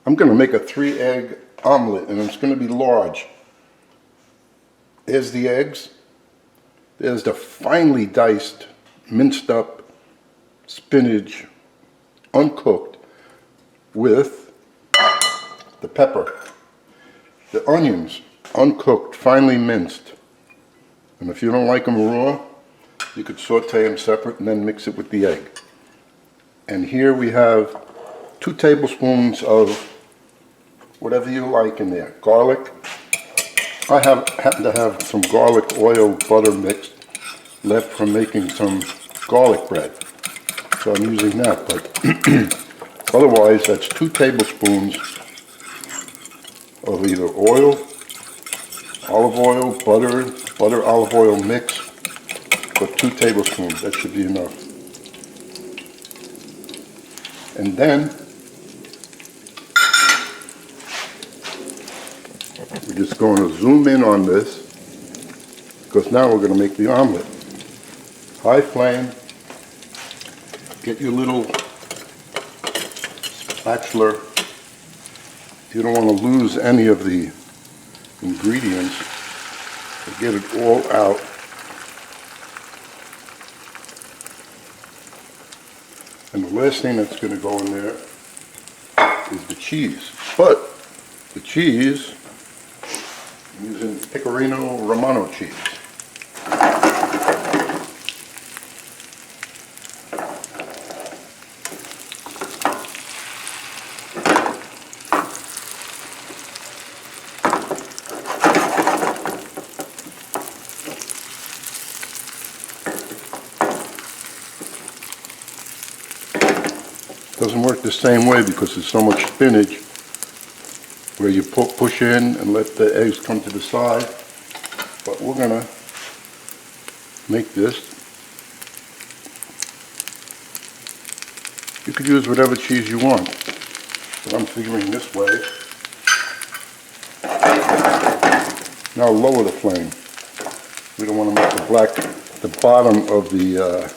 I'm going to make a 3-egg omelet, and it's going to be large. There's the eggs. There's the finely diced, minced up spinach, uncooked, with the pepper. The onions, uncooked, finely minced. And if you don't like them raw, you could saute them separate and then mix it with the egg. And here we have 2 tablespoons of whatever you like in there. Garlic. I happen to have some garlic oil butter mixed left from making some garlic bread. So I'm using that, but otherwise that's 2 tablespoons of either oil, olive oil, butter, olive oil mix, but 2 tablespoons, that should be enough. And then we're just going to zoom in on this, because now we're going to make the omelet. High flame, get your little spatula. You don't want to lose any of the ingredients. Get it all out. And the last thing that's going to go in there is the cheese. But the cheese, I'm using pecorino romano cheese. Doesn't work the same way because there's so much spinach where you push in and let the eggs come to the side. But we're gonna make this. You could use whatever cheese you want, but I'm figuring this way. Now lower the flame. We don't want to make the bottom of the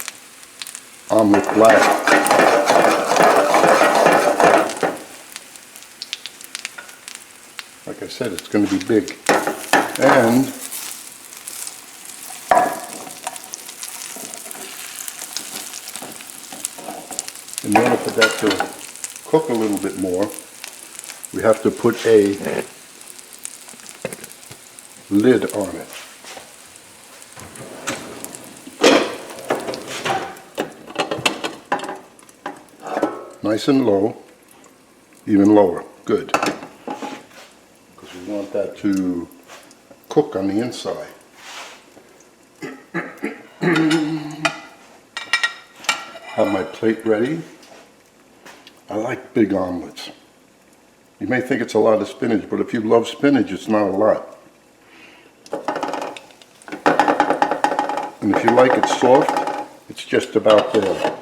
omelet black. Like I said, it's going to be big. And in order for that to cook a little bit more, we have to put a lid on it. Nice and low, even lower. Good. We want that to cook on the inside. Have my plate ready. I like big omelets. You may think it's a lot of spinach, but if you love spinach, it's not a lot. And if you like it soft, it's just about there.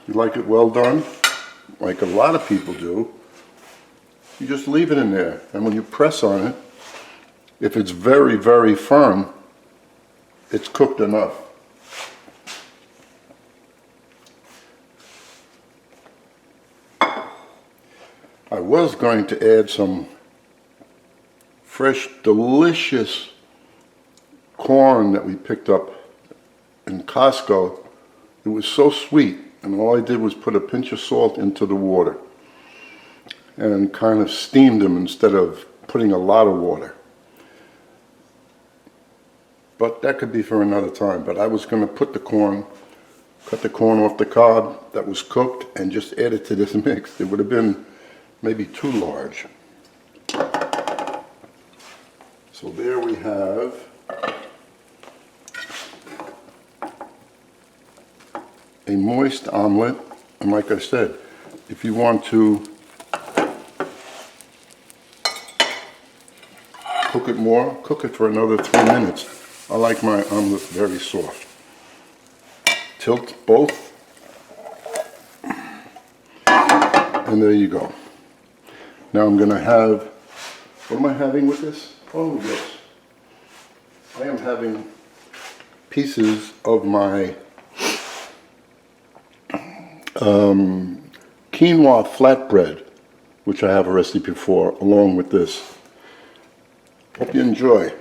You like it well done, like a lot of people do, you just leave it in there, and when you press on it, if it's very, very firm, it's cooked enough. I was going to add some fresh, delicious corn that we picked up in Costco. It was so sweet, and all I did was put a pinch of salt into the water and kind of steamed them instead of putting a lot of water. But that could be for another time. But I was going to put the corn, cut the corn off the cob that was cooked and just add it to this mix. It would have been maybe too large. So there we have a moist omelet. And like I said, if you want to cook it more, cook it for another 3 minutes. I like my omelet very soft. Tilt both. And there you go. Now I'm going to have, what am I having with this? Oh yes. I am having pieces of my quinoa flatbread which I have a recipe for, along with this. Hope you enjoy.